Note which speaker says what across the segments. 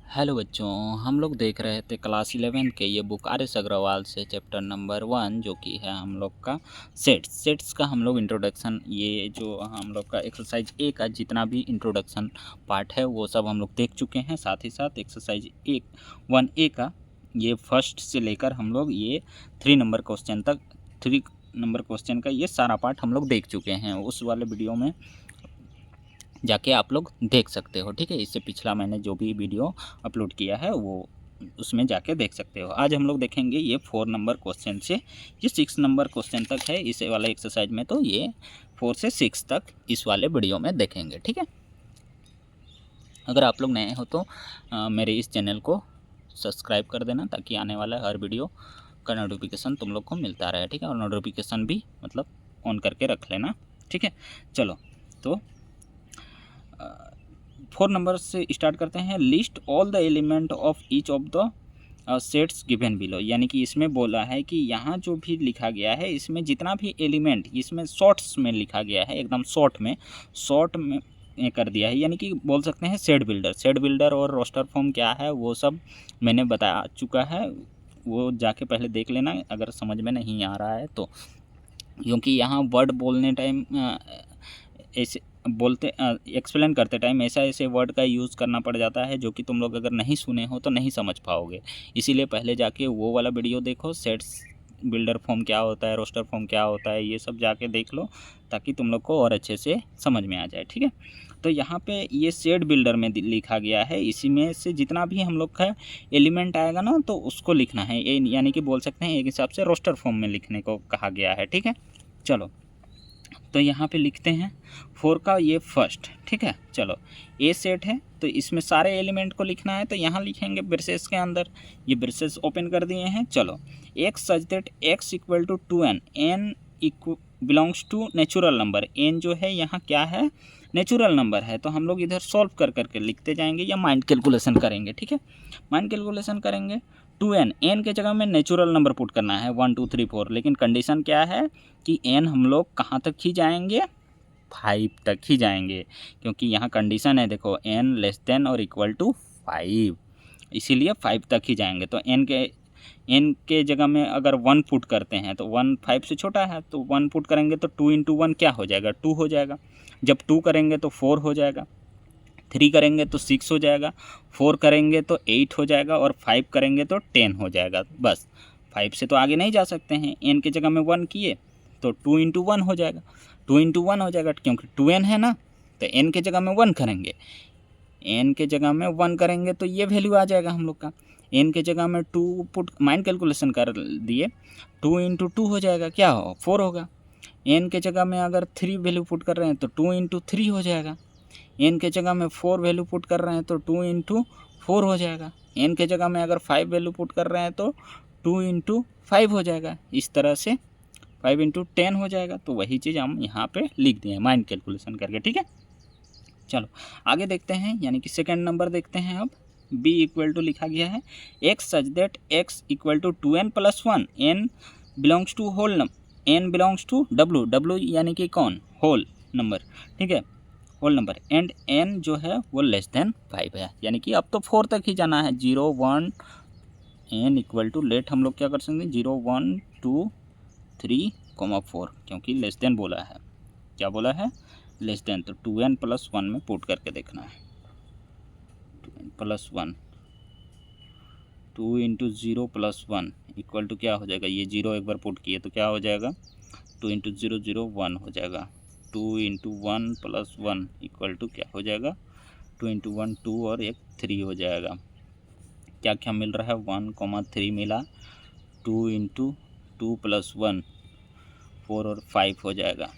Speaker 1: Hello बच्चों, हम लोग देख रहे थे क्लास 11 के ये बुक आर एस अग्रवाल से चैप्टर नंबर 1 जो कि है हम लोग का सेट्स का हम लोग इंट्रोडक्शन। ये जो हम लोग का एक्सरसाइज ए का जितना भी इंट्रोडक्शन पार्ट है वो सब हम लोग देख चुके हैं। साथ ही साथ एक्सरसाइज 1A का ये फर्स्ट से लेकर हम लोग ये 3 नंबर क्वेश्चन का ये सारा पार्ट हम लोग देख चुके हैं। उस वाले वीडियो में जाके आप लोग देख सकते हो, ठीक है। इससे पिछला मैंने जो भी वीडियो अपलोड किया है वो उसमें जाके देख सकते हो। आज हम लोग देखेंगे ये 4 नंबर क्वेश्चन से ये 6 नंबर क्वेश्चन तक है इस वाले एक्सरसाइज में, तो ये 4 से 6 तक इस वाले वीडियो में देखेंगे, ठीक है। अगर आप लोग नए हो तो मेरे इस चैनल को सब्सक्राइब कर देना ताकि आने वाला हर वीडियो का नोटिफिकेशन तुम लोग को मिलता रहे, ठीक है। और नोटिफिकेशन भी मतलब ऑन करके रख लेना, ठीक है। चलो तो 4 नंबर से स्टार्ट करते हैं। List all the element of each of the sets given below, यानी कि इसमें बोला है कि यहाँ जो भी लिखा गया है इसमें जितना भी एलिमेंट इसमें शॉर्ट्स में लिखा गया है, एकदम शॉर्ट में कर दिया है, यानी कि बोल सकते हैं सेट बिल्डर और रोस्टर फॉर्म क्या है वो सब मैंने बता चुका है। वो जाके पहले देख लेना अगर समझ में नहीं आ रहा है तो, क्योंकि यहाँ वर्ड बोलने टाइम ऐसे बोलते एक्सप्लेन करते टाइम ऐसे वर्ड का यूज़ करना पड़ जाता है जो कि तुम लोग अगर नहीं सुने हो तो नहीं समझ पाओगे। इसीलिए पहले जाके वो वाला वीडियो देखो, सेट्स बिल्डर फॉर्म क्या होता है, रोस्टर फॉर्म क्या होता है, ये सब जाके देख लो ताकि तुम लोग को और अच्छे से समझ में आ जाए, ठीक है। तो यहाँ पे ये सेट बिल्डर में लिखा गया है, इसी में से जितना भी हम लोग का एलिमेंट आएगा ना तो उसको लिखना है, यानी कि बोल सकते हैं एक हिसाब से रोस्टर फॉर्म में लिखने को कहा गया है, ठीक है। चलो तो यहाँ पे लिखते हैं 4 का ये फर्स्ट, ठीक है। चलो ए सेट है तो इसमें सारे एलिमेंट को लिखना है, तो यहाँ लिखेंगे ब्रेसेस के अंदर, ये ब्रेसेस ओपन कर दिए हैं। चलो x such that x equal to 2n, n belongs to natural number, n जो है यहाँ क्या है, नेचुरल नंबर है। तो हम लोग इधर सॉल्व कर करके लिखते जाएंगे या माइंड कैलकुलेशन करेंगे, ठीक है। माइंड कैलकुलेशन करेंगे 2n, एन के जगह में नेचुरल नंबर पुट करना है 1 2 3 4, लेकिन कंडीशन क्या है कि एन हम लोग कहाँ तक ही जाएंगे, 5 तक ही जाएंगे, क्योंकि यहाँ कंडीशन है देखो एन लेस देन और इक्वल टू 5, इसीलिए 5 तक ही जाएंगे। तो एन के जगह में अगर 1 पुट करते हैं तो 1 5 से छोटा है, तो 1 पुट करेंगे तो 2 इंटू 1 क्या हो जाएगा, 2 हो जाएगा। जब 2 करेंगे तो 4 हो जाएगा, 3 करेंगे तो 6 हो जाएगा, 4 करेंगे तो 8 हो जाएगा और 5 करेंगे तो 10 हो जाएगा। बस 5 से तो आगे नहीं जा सकते हैं, एन के जगह में 1 किए तो 2 इंटू 1 हो जाएगा, 2 इंटू 1 हो जाएगा, क्योंकि 2n है ना, तो n के जगह में 1 करेंगे, n के जगह में 1 करेंगे तो ये वैल्यू आ जाएगा हम लोग का। n के जगह में 2 पुट माइंड कैलकुलेशन कर दिए, 2 इंटू 2 हो जाएगा, क्या हो 4 होगा। n के जगह में अगर 3 वैल्यू पुट कर रहे हैं तो 2 इंटू 3 हो जाएगा। n के जगह में 4 वैल्यू पुट कर रहे हैं तो 2 इंटू 4 हो जाएगा। n के जगह में अगर 5 वैल्यू पुट कर रहे हैं तो 2 इंटू 5 हो जाएगा। इस तरह से 5 इंटू 10 हो जाएगा। तो वही चीज़ हम यहाँ पे लिख दिए माइंड कैलकुलेशन करके, ठीक है। चलो आगे देखते हैं, यानी कि सेकेंड नंबर देखते हैं। अब b इक्वल टू लिखा गया है x such that x equal to 2n plus 1, n belongs to whole number, n belongs to w यानी कि कौन, होल नंबर, ठीक है, होल नंबर, एंड n जो है वो लेस देन 5 है, यानी कि अब तो 4 तक ही जाना है। 0 1 n इक्वल टू लेट हम लोग क्या कर सकते हैं 0 1 2 3 4, क्योंकि लेस देन बोला है, क्या बोला है, लेस देन, तो 2n प्लस 1 में पुट करके देखना है। 2n प्लस 1, 2 इंटू 0 प्लस 1 इक्वल टू क्या हो जाएगा, ये 0 एक बार पुट किए तो क्या हो जाएगा, 2 इंटू 0 0 1 हो जाएगा। 2 इंटू 1 प्लस 1 इक्वल टू क्या हो जाएगा, 2 इंटू 1 2 और एक 3 हो जाएगा। क्या क्या मिल रहा है, 1,3 मिला, 2 इंटू 2 प्लस 1 4 और 5 हो जाएगा,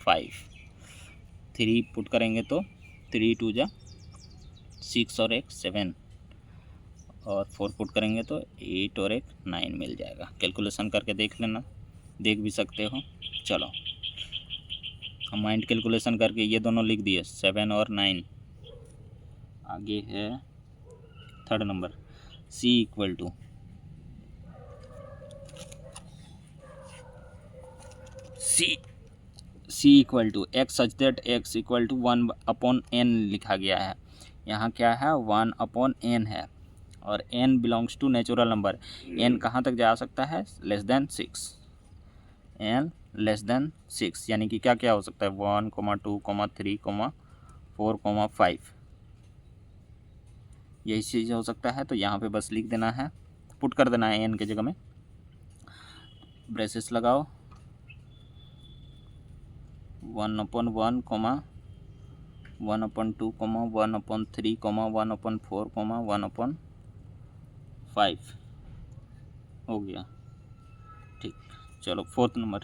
Speaker 1: 5, 3 पुट करेंगे तो 3 2 जा 6 और एक 7, और 4 पुट करेंगे तो 8 और एक 9 मिल जाएगा। कैलकुलेशन करके देख लेना, देख भी सकते हो। चलो हम माइंड कैलकुलेशन करके ये दोनों लिख दिए 7 और 9। आगे है third number c equal to c equal to x such that x equal to 1 upon n लिखा गया है। यहाँ क्या है 1/n है और n belongs to natural number. n कहाँ तक जा सकता है? Less than 6, n less than 6 यानी कि क्या क्या हो सकता है 1, 2, 3, 4, 5 यही चीज़ हो सकता है। तो यहाँ पे बस लिख देना है, पुट कर देना है n के जगह में, ब्रेसेस लगाओ 1/1, 1/2, 1/3, 1/4, 1/5 हो गया। ठीक, चलो fourth number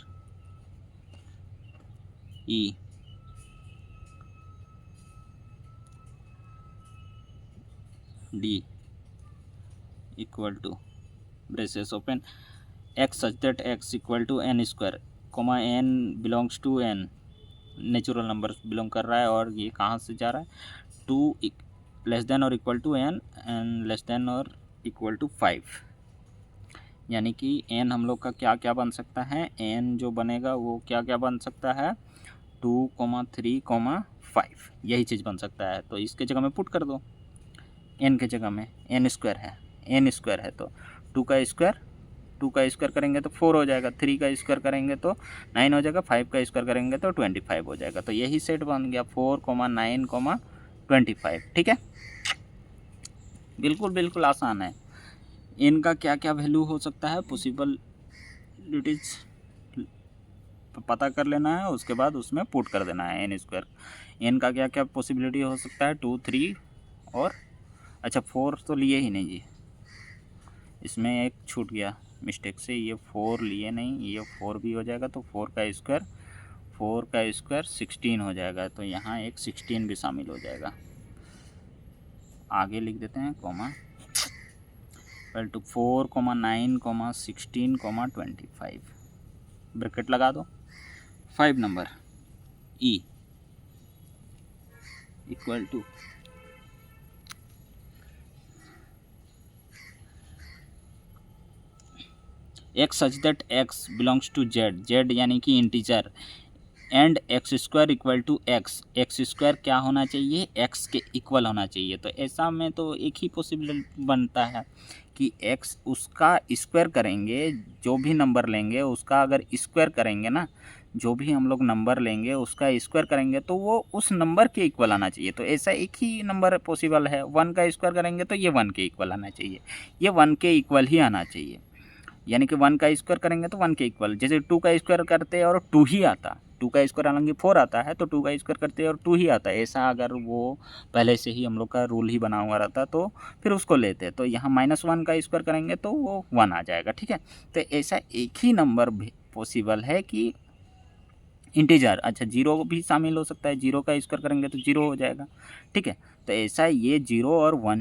Speaker 1: e d equal to braces open x such that x equal to n square comma n belongs to n, natural number belong कर रहा है और ये कहाँ से जा रहा है 2 लेस देन और equal to n and less than और इक्वल टू 5 यानी कि n हम लोग का क्या क्या बन सकता है, n जो बनेगा वो क्या क्या बन सकता है 2, 3, 5 यही चीज़ बन सकता है। तो इसके जगह में पुट कर दो, n के जगह में n स्क्वायर है, n स्क्वायर है तो 2 का स्क्वायर करेंगे तो 4 हो जाएगा, 3 का स्क्वायर करेंगे तो 9 हो जाएगा, 5 का स्क्वायर करेंगे तो 25 हो जाएगा। तो यही सेट बन गया 4, 9, 25। ठीक है, बिल्कुल बिल्कुल आसान है। इनका क्या क्या वैल्यू हो सकता है पॉसिबिलिटीज पता कर लेना है, उसके बाद उसमें पुट कर देना है n स्क्वायर। n का क्या क्या पॉसिबिलिटी हो सकता है 2, 3 और अच्छा 4 तो लिए ही नहीं जी, इसमें एक छूट गया मिस्टेक से, ये 4 लिए नहीं, ये 4 भी हो जाएगा तो 4 का स्क्वायर 16 हो जाएगा। तो यहाँ एक 16 भी शामिल हो जाएगा, आगे लिख देते हैं कॉमा टू 4, 9, 16, 25 ब्रैकेट लगा दो। 5 number e equal to x such that x belongs to z यानी कि integer and x square equal to x square क्या होना चाहिए, x के इक्वल होना चाहिए। तो ऐसा में तो एक ही पॉसिबिलिटी बनता है कि x उसका स्क्वायर करेंगे, जो भी नंबर लेंगे उसका अगर स्क्वायर करेंगे ना, जो भी हम लोग नंबर लेंगे उसका स्क्वायर करेंगे तो वो उस नंबर के इक्वल आना चाहिए। तो ऐसा एक ही नंबर पॉसिबल है, 1 का स्क्वायर करेंगे तो ये 1 के इक्वल आना चाहिए, ये 1 के इक्वल ही आना चाहिए। यानी कि 1 का स्क्वायर करेंगे तो 1 के इक्वल, जैसे 2 का स्क्वायर करते हैं और 2 ही आता, 2 का स्क्वायर हालांकि 4 आता है तो 2 का स्क्वायर करते हैं और 2 ही आता है। ऐसा अगर वो पहले से ही हम लोग का रूल ही बना हुआ रहता तो फिर उसको लेते हैं। तो यहाँ -1 का स्क्वायर करेंगे तो वो 1 आ जाएगा। ठीक है, तो ऐसा एक ही नंबर पॉसिबल है कि इंटीजर, अच्छा 0 भी शामिल हो सकता है, 0 का स्क्वायर करेंगे तो 0 हो जाएगा। ठीक है, तो ऐसा ये 0 और 1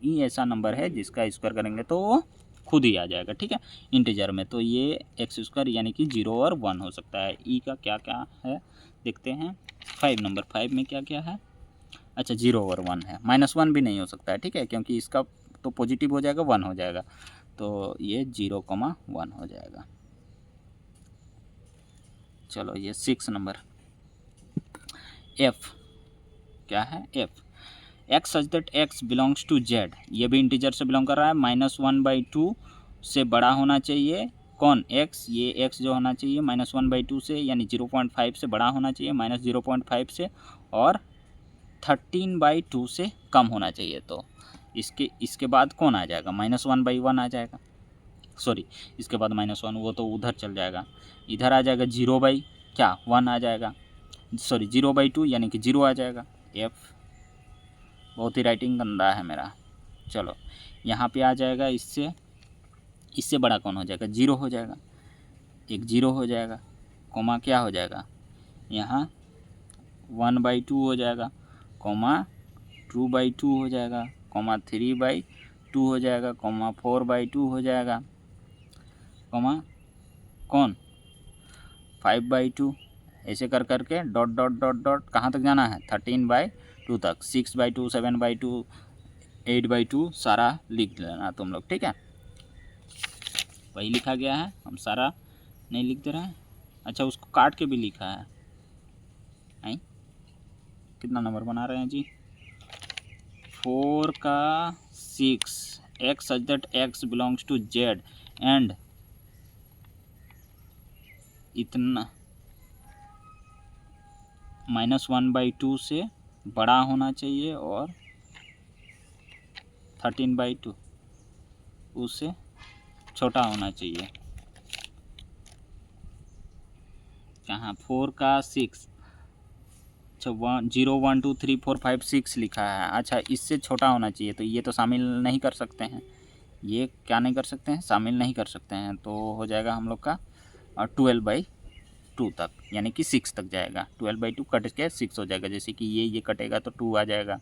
Speaker 1: ही ऐसा नंबर है जिसका स्क्वायर करेंगे तो वो खुद ही आ जाएगा। ठीक है, इंटीजर में तो ये एक्स स्क्वायर यानी कि 0 और 1 हो सकता है। ई का क्या क्या है देखते हैं, 5 नंबर 5 में क्या क्या है, अच्छा 0 और 1 है, -1 भी नहीं हो सकता है। ठीक है, क्योंकि इसका तो पॉजिटिव हो जाएगा 1 हो जाएगा, तो ये 0,1 हो जाएगा। चलो ये 6 नंबर एफ क्या है, f x such that x belongs to z, ये भी इंटीजर से बिलोंग कर रहा है, -1/2 से बड़ा होना चाहिए कौन, एक्स, ये एक्स जो होना चाहिए -1/2 से यानी 0.5 से बड़ा होना चाहिए, -0.5 से, और 13/2 से कम होना चाहिए। तो इसके बाद कौन आ जाएगा, -1/1 आ जाएगा, सॉरी इसके बाद -1 वो तो उधर चल जाएगा, इधर आ जाएगा 0/1 आ जाएगा, सॉरी 0/2 यानी कि 0 आ जाएगा। एफ बहुत ही राइटिंग गंदा है मेरा। चलो यहाँ पे आ जाएगा, इससे बड़ा कौन हो जाएगा, 0 हो जाएगा, एक 0 हो जाएगा, कोमा क्या हो जाएगा यहाँ 1/2 हो जाएगा, कोमा 2/2 हो जाएगा, कोमा 3/2 हो जाएगा, कोमा 4/2 हो जाएगा, कोमा कौन 5/2, ऐसे कर करके डॉट डॉट डॉट डॉट कहाँ तक जाना है 13/2 तक, 6/2, 7/2, 8/2 सारा लिख लेना तुम लोग। ठीक है, वही लिखा गया है, हम सारा नहीं लिख दे रहे हैं। अच्छा उसको काट के भी लिखा है, कितना नंबर बना रहे हैं जी, 4 का 6 x such that x belongs to z and इतना -1/2 से बड़ा होना चाहिए और 13/2 उससे छोटा होना चाहिए। कहाँ 4 का 6, अच्छा 0 1 2 3 4 5 6 लिखा है। अच्छा इससे छोटा होना चाहिए, तो ये तो शामिल नहीं कर सकते हैं, ये क्या नहीं कर सकते हैं, शामिल नहीं कर सकते हैं। तो हो जाएगा हम लोग का 12/2 तक, यानी कि 6 तक जाएगा। 12/2 कट के 6 हो जाएगा। जैसे कि ये कटेगा तो 2 आ जाएगा,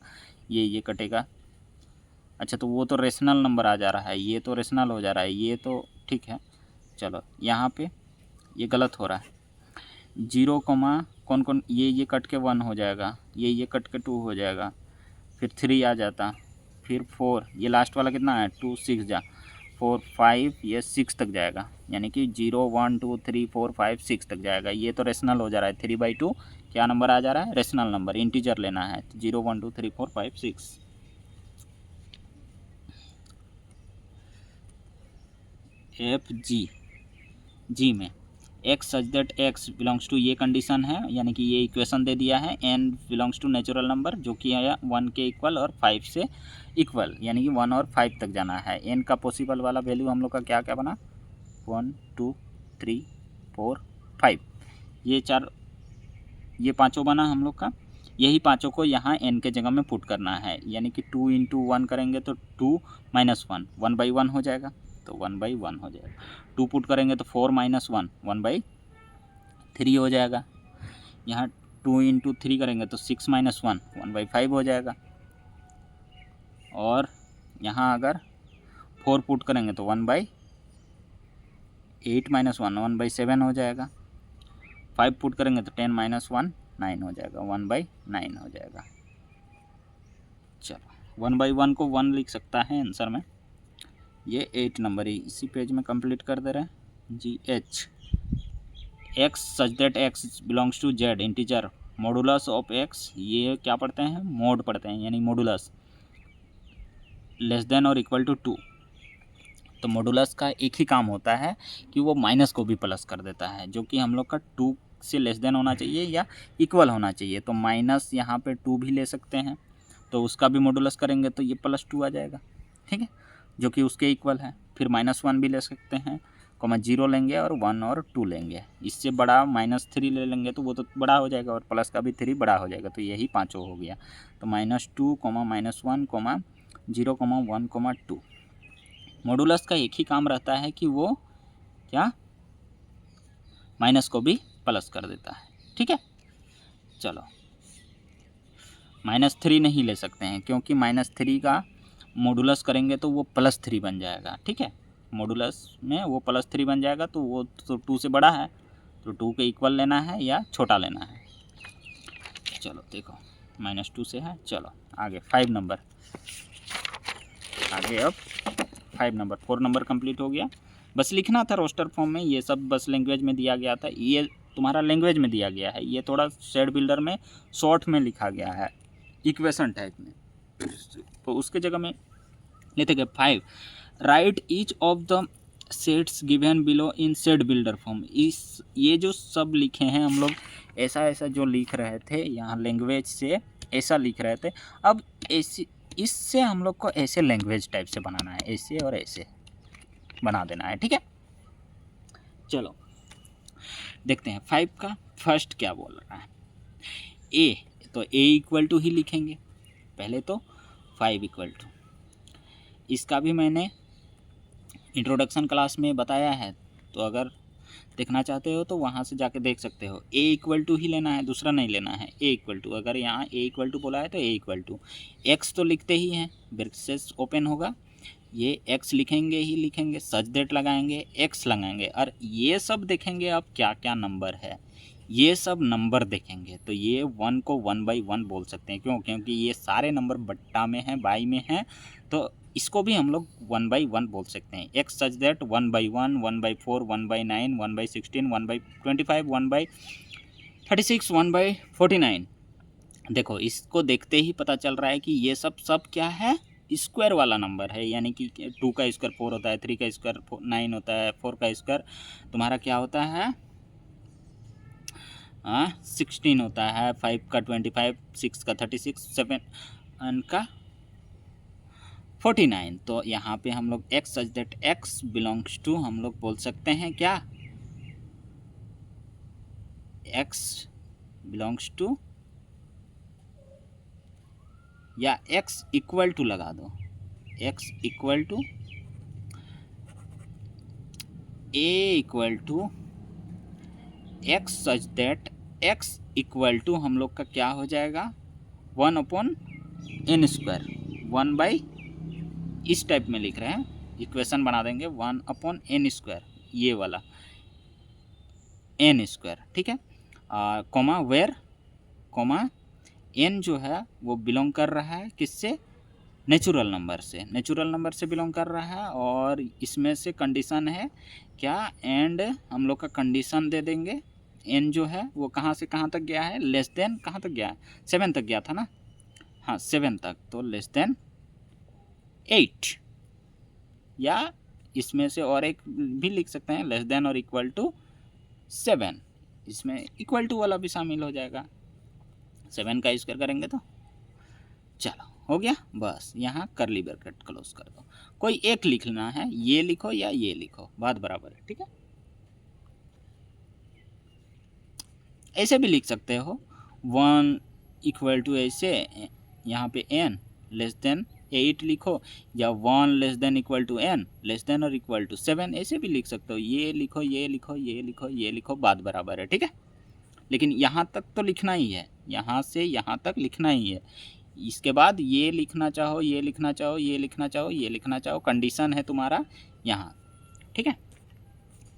Speaker 1: ये कटेगा। अच्छा तो वो तो रेशनल नंबर आ जा रहा है, ये तो रेशनल हो जा रहा है, ये तो ठीक है। चलो यहाँ पे ये गलत हो रहा है। 0 कौन कौन, ये कट के 1 हो जाएगा, ये कट के 2 हो जाएगा, फिर 3 आ जाता, फिर 4, ये लास्ट वाला कितना है 2 6 जा 4 5, ये 6 तक जाएगा, यानी कि 0 1 2 3 4 5 6 तक जाएगा। ये तो रेशनल हो जा रहा है। 3/2 क्या नंबर आ जा रहा है, रेशनल नंबर, इंटीजर लेना है। 0 1 2 3 4 5 6। एफ जी में x such that x belongs to, ये कंडीशन है, यानी कि ये इक्वेशन दे दिया है। N belongs to natural number जो कि है 1 के इक्वल और 5 से इक्वल, यानी कि 1 और 5 तक जाना है। एन का पॉसिबल वाला वैल्यू हम लोग का क्या क्या बना, 1 2 3 4 5, ये 4, ये पाँचों बना हम लोग का। यही पाँचों को यहाँ एन के जगह में पुट करना है, यानी कि 2 × 1 करेंगे तो 2 - 1 1/1 हो जाएगा, तो 1/1 हो जाएगा। 2 पुट करेंगे तो 4 - 1 1/3 हो जाएगा। यहाँ 2 × 3 करेंगे तो 6 - 1 1/5 हो जाएगा। और यहाँ अगर 4 पुट करेंगे तो 1/8 - 1 1/7 हो जाएगा। 5 पुट करेंगे तो 10 - 1 9 हो जाएगा, 1/9 हो जाएगा। चलो 1/1 को 1 लिख सकता है आंसर में। ये 8 नंबर ही इसी पेज में कंप्लीट कर दे रहे हैं। GH x such that x belongs to z integer modulus of x, ये क्या पढ़ते हैं, मोड पढ़ते हैं, यानी मॉडुलस लेस देन और इक्वल टू 2। तो मॉडुलस का एक ही काम होता है कि वो माइनस को भी प्लस कर देता है, जो कि हम लोग का 2 से लेस देन होना चाहिए या इक्वल होना चाहिए। तो माइनस यहाँ पे 2 भी ले सकते हैं, तो उसका भी मॉडुलस करेंगे तो ये +2 आ जाएगा, ठीक है, जो कि उसके इक्वल है। फिर -1 भी ले सकते हैं, 0 लेंगे और 1 और 2 लेंगे। इससे बड़ा -3 ले लेंगे तो वो तो बड़ा हो जाएगा, और प्लस का भी 3 बड़ा हो जाएगा। तो यही पाँचों हो गया। तो -2, -1, 0, 1, 2। मॉडुलस का एक ही काम रहता है कि वो क्या, माइनस को भी प्लस कर देता है, ठीक है। चलो -3 नहीं ले सकते हैं, क्योंकि -3 का मॉडुलस करेंगे तो वो +3 बन जाएगा, ठीक है। मॉडुलस में वो +3 बन जाएगा, तो वो तो 2 से बड़ा है, तो 2 के इक्वल लेना है या छोटा लेना है। चलो देखो -2 से है। चलो आगे 5 नंबर, आगे अब 5 नंबर, 4 नंबर कंप्लीट हो गया। बस लिखना था रोस्टर फॉर्म में, ये सब बस लैंग्वेज में दिया गया था, ये तुम्हारा लैंग्वेज में दिया गया है। ये थोड़ा शेड बिल्डर में शॉर्ट में लिखा गया है, इक्वेशन टाइप में, तो उसके जगह में लेते गए 5 write each of the sets given below in set builder form. इस ये जो सब लिखे हैं हम लोग, ऐसा जो लिख रहे थे यहाँ लैंग्वेज से, ऐसा लिख रहे थे। अब ऐसी इससे हम लोग को ऐसे लैंग्वेज टाइप से बनाना है, ऐसे और ऐसे बना देना है, ठीक है। चलो देखते हैं 5 का फर्स्ट क्या बोल रहा है। ए, तो ए = ही लिखेंगे पहले, तो 5 = इसका भी मैंने इंट्रोडक्शन क्लास में बताया है, तो अगर देखना चाहते हो तो वहाँ से जाके देख सकते हो। ए = ही लेना है, दूसरा नहीं लेना है। ए = अगर यहाँ ए = बोला है तो ए = एक्स तो लिखते ही हैं, ब्रैकेट्स ओपन होगा, ये एक्स लिखेंगे ही लिखेंगे, सच दैट लगाएंगे, एक्स लगाएंगे, और ये सब देखेंगे अब क्या क्या नंबर है, ये सब नंबर देखेंगे। तो ये 1 को 1/1 बोल सकते हैं, क्यों, क्योंकि ये सारे नंबर बट्टा में हैं, बाई में हैं, तो इसको भी हम लोग 1/1 बोल सकते हैं। एक्स सच दैट 1/1, 1/4, 1/9, 1/16, 1/25, 1/36, 1/49, देखो इसको देखते ही पता चल रहा है कि ये सब क्या है, स्क्वायर वाला नंबर है, यानी कि 2 का स्क्वायर 4 होता है, 3 का स्क्वायर 9 होता है, 4 का स्क्वायर तुम्हारा क्या होता है 16 होता है, 5 का 25, 6 का 36, 7 का 49। तो यहाँ पे हम लोग x such that x belongs to, हम लोग बोल सकते हैं क्या, x बिलोंग्स टू, या x इक्वल टू लगा दो, x equal to a equal to x such that x equal to हम लोग का क्या हो जाएगा 1/n स्क्वायर, 1/, इस टाइप में लिख रहे हैं, इक्वेशन बना देंगे 1/n स्क्वायर, ये वाला n स्क्वायर, ठीक है। कॉमा वेयर, कॉमा n जो है वो बिलोंग कर रहा है किससे, नेचुरल नंबर से, नेचुरल नंबर से बिलोंग कर रहा है। और इसमें से कंडीशन है क्या, एंड हम लोग का कंडीशन दे देंगे, n जो है वो कहाँ से कहाँ तक गया है, लेस देन कहाँ तक गया है, 7 तक गया था ना, हाँ 7 तक, तो लेस देन 8, या इसमें से और एक भी लिख सकते हैं, लेस देन और इक्वल टू 7, इसमें इक्वल टू वाला भी शामिल हो जाएगा, 7 का स्क्वायर करेंगे तो, चलो हो गया, बस यहाँ करली ब्रैकेट क्लोज कर दो। कोई एक लिखना है, ये लिखो या ये लिखो, बात बराबर है, ठीक है। ऐसे भी लिख सकते हो 1 इक्वल टू, ऐसे यहाँ पे n लेस देन 8 लिखो, या 1 less than equal to n less than और इक्वल टू 7, ऐसे भी लिख सकते हो, ये लिखो ये लिखो ये लिखो ये लिखो, बात बराबर है, ठीक है। लेकिन यहाँ तक तो लिखना ही है, यहाँ से यहाँ तक लिखना ही है, इसके बाद ये लिखना चाहो ये लिखना चाहो ये लिखना चाहो ये लिखना चाहो, कंडीशन है तुम्हारा यहाँ, ठीक है,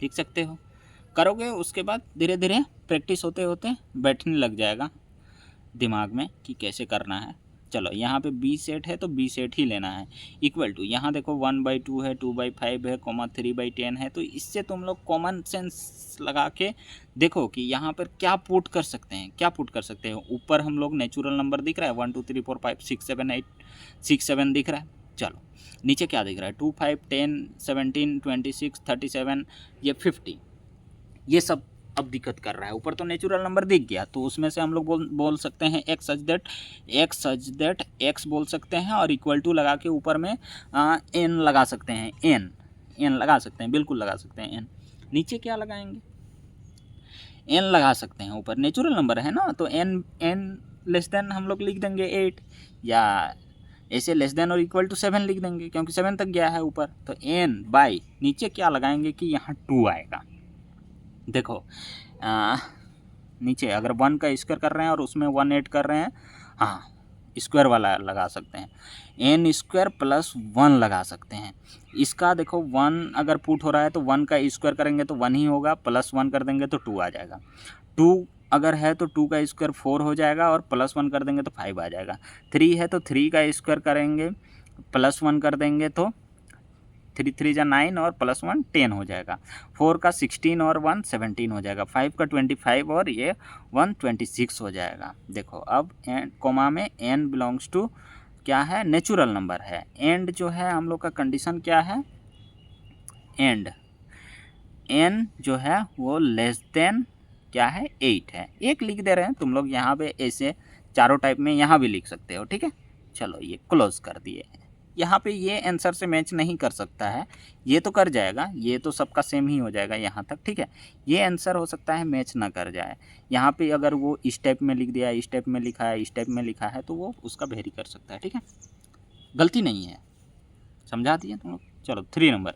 Speaker 1: लिख सकते हो। करोगे उसके बाद धीरे धीरे प्रैक्टिस होते होते बैठने लग जाएगा दिमाग में कि कैसे करना है। चलो यहाँ पे बी सेट है तो बी सेट ही लेना है, इक्वल टू यहाँ देखो 1/2 है, 2/5 है, 3/10 है, तो इससे तुम लोग कॉमन सेंस लगा के देखो कि यहाँ पर क्या पुट कर सकते हैं, क्या पुट कर सकते हैं। ऊपर हम लोग नेचुरल नंबर दिख रहा है 1 2 3 4 5 6 7 8 6 7 दिख रहा है, चलो नीचे क्या दिख रहा है 2 5 10 17 26 37 ये 50, ये सब अब दिक्कत कर रहा है। ऊपर तो नेचुरल नंबर दिख गया, तो उसमें से हम लोग बोल सकते हैं x सच दैट x बोल सकते हैं, और इक्वल टू लगा के ऊपर में n लगा सकते हैं, n लगा सकते हैं, बिल्कुल लगा सकते हैं n। नीचे क्या लगाएंगे, n लगा सकते हैं, ऊपर नेचुरल नंबर है ना, तो n लेस देन हम लोग लिख देंगे 8, या ऐसे लेस देन और इक्वल टू 7 लिख देंगे, क्योंकि 7 तक गया है ऊपर, तो n बाई नीचे क्या लगाएंगे कि यहाँ 2 आएगा। देखो नीचे अगर 1 का स्क्वायर कर रहे हैं और उसमें 1 ऐड कर रहे हैं, हाँ स्क्वायर वाला लगा सकते हैं, n स्क्वायर प्लस 1 लगा सकते हैं। इसका देखो 1 अगर पुट हो रहा है तो 1 का स्क्वायर करेंगे तो 1 ही होगा, प्लस 1 कर देंगे तो 2 आ जाएगा, 2 अगर है तो 2 का स्क्वायर 4 हो जाएगा, और प्लस 1 कर देंगे तो 5 आ जाएगा। 3 है तो 3 का स्क्वायर करेंगे, प्लस 1 कर देंगे तो 3 3 जा 9 और प्लस 1 10 हो जाएगा। 4 का 16 और 1 17 हो जाएगा। 5 का 25 और ये 1 26 हो जाएगा। देखो अब एंड कोमा में n बिलोंग्स टू क्या है, नेचुरल नंबर है। एंड जो है हम लोग का कंडीशन क्या है, एंड n जो है वो लेस देन क्या है 8 है। एक लिख दे रहे हैं तुम लोग यहाँ पे, ऐसे चारों टाइप में यहाँ भी लिख सकते हो, ठीक है। चलो ये क्लोज कर दिए। यहाँ पे ये आंसर से मैच नहीं कर सकता है, ये तो कर जाएगा, ये तो सबका सेम ही हो जाएगा यहाँ तक, ठीक है। ये आंसर हो सकता है मैच ना कर जाए, यहाँ पे अगर वो इस टाइप में लिख दिया, इस टाइप में लिखा है, इस टाइप में लिखा है, तो वो उसका वेरी कर सकता है, ठीक है। गलती नहीं है, समझा दिए तुम लोग। चलो 3 नंबर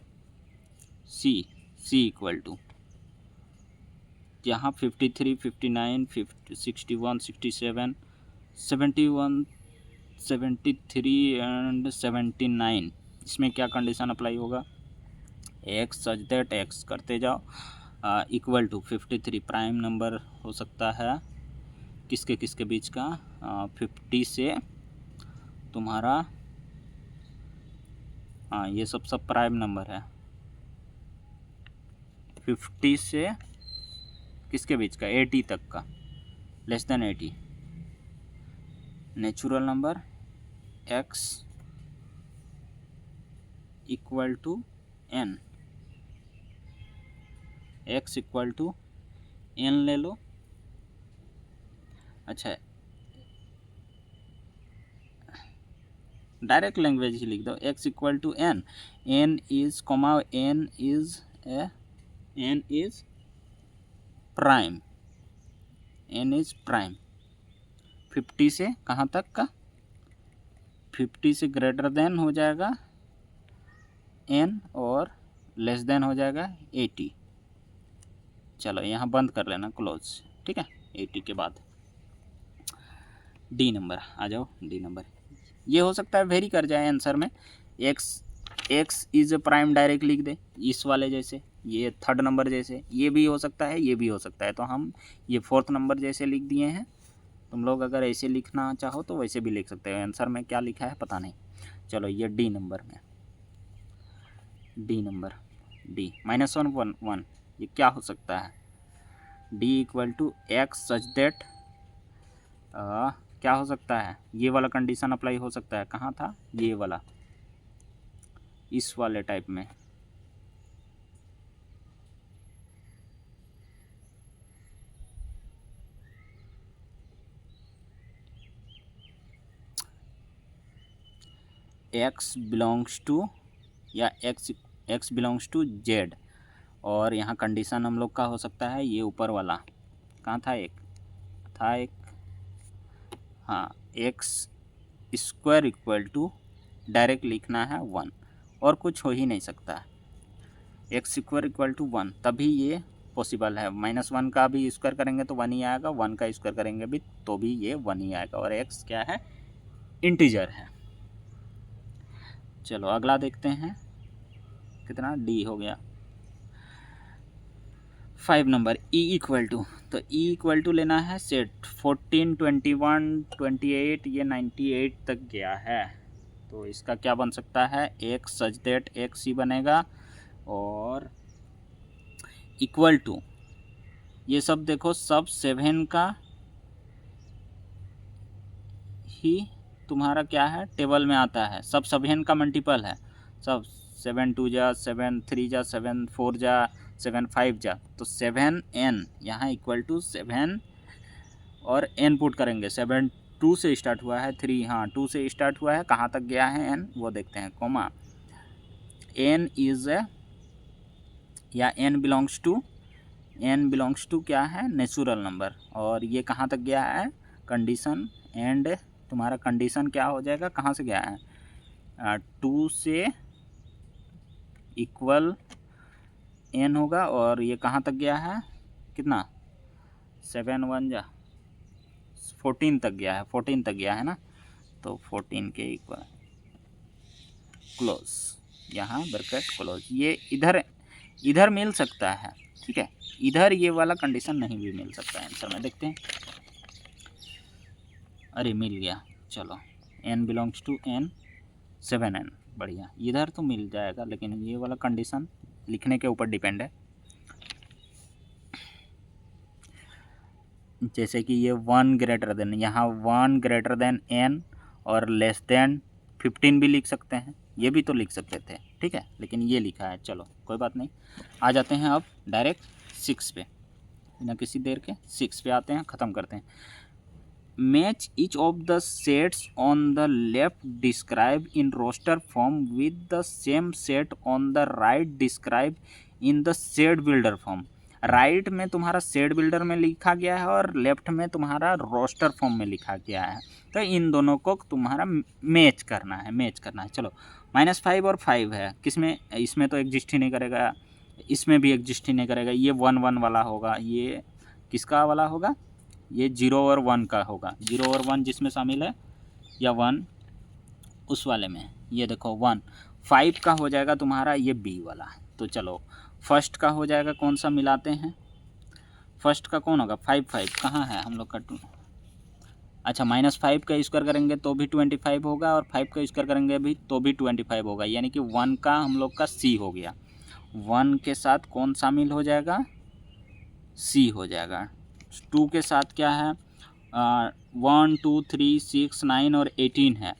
Speaker 1: सी इक्वल टू यहाँ 53 59 61 67 71 73 एंड 79, इसमें क्या कंडीशन अप्लाई होगा, एक्स सच दैट एक्स करते जाओ इक्वल टू 53 प्राइम नंबर हो सकता है किसके किसके बीच का, 50 से तुम्हारा, हाँ ये सब प्राइम नंबर है। 50 से किसके बीच का, 80 तक का, less than 80, natural number x equal to n, x equal to n ले लो। अच्छा, डायरेक्ट लैंग्वेज ही लिख दो, x equal to n, n is comma n is prime, n is prime. 50 से कहाँ तक का, 50 से ग्रेटर देन हो जाएगा n और लेस देन हो जाएगा 80। चलो यहाँ बंद कर लेना, क्लोज, ठीक है। 80 के बाद डी नंबर आ जाओ। डी नंबर ये हो सकता है वेरी कर जाए आंसर में, x इज प्राइम डायरेक्ट लिख दे इस वाले जैसे, ये थर्ड नंबर जैसे, ये भी हो सकता है, ये भी हो सकता है, तो हम ये फोर्थ नंबर जैसे लिख दिए हैं। तुम लोग अगर ऐसे लिखना चाहो तो वैसे भी लिख सकते हो, आंसर में क्या लिखा है पता नहीं। चलो ये डी नंबर में, डी नंबर डी -1 ये क्या हो सकता है, d equal to x such that, क्या हो सकता है, ये वाला कंडीशन अप्लाई हो सकता है, कहाँ था ये वाला, इस वाले टाइप में, x बिलोंग्स टू या x बिलोंग्स टू z, और यहाँ कंडीशन हम लोग का हो सकता है ये ऊपर वाला, कहाँ था एक हाँ, x square equal to direct लिखना है 1, और कुछ हो ही नहीं सकता है, x स्क्वायर इक्वल टू 1, तभी ये पॉसिबल है। -1 का भी स्क्वायर करेंगे तो 1 ही आएगा, 1 का स्क्वायर करेंगे भी तो भी ये 1 ही आएगा, और x क्या है, इंटीजर है। चलो अगला देखते हैं, कितना डी हो गया। 5 नंबर e इक्वल टू, तो e इक्वल टू लेना है सेट 14, 21, 28, ये 98 तक गया है, तो इसका क्या बन सकता है, एक सच दैट एक्स ही बनेगा, और इक्वल टू ये सब देखो सब 7 का ही तुम्हारा क्या है, टेबल में आता है, सब 7 का मल्टीपल है, सब 7 2 जा 7 3 जा 7 4 जा 7 5 जा, तो 7n यहाँ इक्वल टू 7 और n पुट करेंगे, 7 2 से स्टार्ट हुआ है, 3 हाँ 2 से स्टार्ट हुआ है, कहाँ तक गया है n वो देखते हैं, कोमा n इज या n बिलोंग्स टू क्या है, नेचुरल नंबर, और ये कहाँ तक गया है, कंडीशन, एंड तुम्हारा कंडीशन क्या हो जाएगा, कहाँ से गया है, 2 से इक्वल n होगा, और ये कहाँ तक गया है, कितना 7 1 जा 14 तक गया है, 14 तक गया है ना, तो 14 के इक्वल क्लोज, यहाँ ब्रैकेट क्लोज, ये इधर मिल सकता है, ठीक है, इधर ये वाला कंडीशन नहीं भी मिल सकता है आंसर में, देखते हैं, अरे मिल गया, चलो n belongs to n 7n, बढ़िया, इधर तो मिल जाएगा, लेकिन ये वाला कंडीशन लिखने के ऊपर डिपेंड है, जैसे कि ये 1 ग्रेटर देन, यहाँ 1 ग्रेटर देन n और लेस देन 15 भी लिख सकते हैं, ये भी तो लिख सकते थे, ठीक है, लेकिन ये लिखा है, चलो कोई बात नहीं। आ जाते हैं अब डायरेक्ट 6 पे, बिना किसी देर के 6 पे आते हैं, ख़त्म करते हैं। Match each of the sets on the left describe in roster form with the same set on the right describe in the set builder form. Right में तुम्हारा सेट बिल्डर में लिखा गया है और लेफ्ट में तुम्हारा रोस्टर फॉर्म में लिखा गया है, तो इन दोनों को तुम्हारा मैच करना है। चलो -5 और 5 है, किसमें, इसमें तो एग्जिस्ट ही नहीं करेगा, इसमें भी एग्जिस्ट ही नहीं करेगा, ये 1 1 वाला होगा, ये किसका वाला होगा, ये 0 और 1 का होगा, 0 और 1 जिसमें शामिल है, या 1 उस वाले में, ये देखो 1 5 का हो जाएगा तुम्हारा ये बी वाला। तो चलो फर्स्ट का हो जाएगा, कौन सा मिलाते हैं, फर्स्ट का कौन होगा, 5 5 कहाँ है हम लोग का, अच्छा -5 का स्क्वायर करेंगे तो भी 25 होगा, और 5 का स्क्वायर करेंगे भी तो भी 25 होगा, यानी कि 1 का हम लोग का सी हो गया, 1 के साथ कौन शामिल हो जाएगा, सी हो जाएगा। 2 के साथ क्या है, 1 2 3 6 9 और 18 है,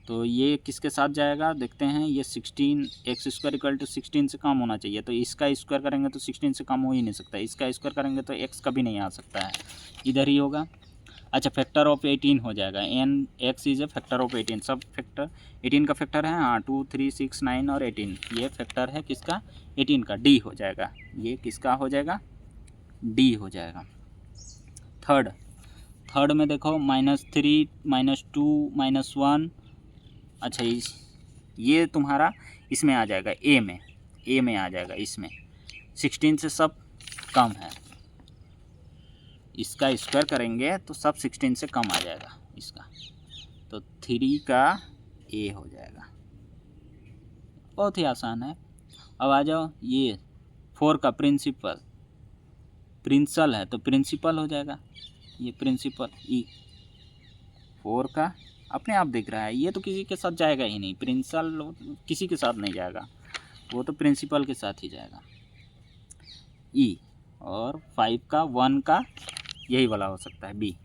Speaker 1: तो ये किसके साथ जाएगा देखते हैं। ये 16 एक्स स्क्वायर इक्वल टू 16 से कम होना चाहिए, तो इसका स्क्वायर करेंगे तो 16 से कम हो ही नहीं सकता, इसका स्क्वायर करेंगे तो एक्स कभी नहीं आ सकता है, इधर ही होगा। अच्छा, फैक्टर ऑफ 18 हो जाएगा, n x is a factor of 18, सब फैक्टर 18 का फैक्टर है। हाँ, 2 3 6 9 और 18 ये फैक्टर है किसका, 18 का, डी हो जाएगा। ये किसका हो जाएगा, डी हो जाएगा। थर्ड में देखो -3 -2 -1। अच्छा, ये तुम्हारा इसमें आ जाएगा, ए में आ जाएगा, इसमें 16 से सब कम है, इसका स्क्वायर करेंगे तो सब 16 से कम आ जाएगा इसका, तो 3 का ए हो जाएगा। बहुत ही आसान है। अब आ जाओ, ये 4 का प्रिंसिपल है तो प्रिंसिपल हो जाएगा, ये प्रिंसिपल ई 4 का अपने आप दिख रहा है, ये तो किसी के साथ जाएगा ही नहीं, प्रिंसिपल किसी के साथ नहीं जाएगा, वो तो प्रिंसिपल के साथ ही जाएगा ई। और 5 का 1 का यही वाला हो सकता है, बी।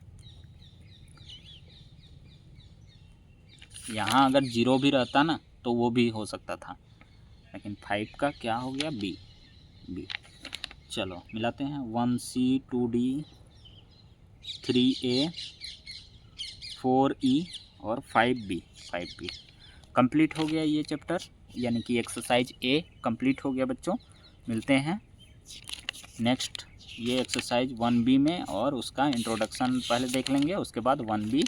Speaker 1: यहाँ अगर 0 भी रहता ना तो वो भी हो सकता था, लेकिन 5 का क्या हो गया, बी। चलो मिलाते हैं, 1C 2D 3A 4E और 5B कंप्लीट हो गया ये चैप्टर, यानी कि एक्सरसाइज ए कंप्लीट हो गया बच्चों। मिलते हैं नेक्स्ट ये एक्सरसाइज 1B में, और उसका इंट्रोडक्शन पहले देख लेंगे, उसके बाद 1B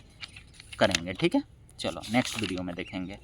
Speaker 1: करेंगे, ठीक है। चलो नेक्स्ट वीडियो में देखेंगे।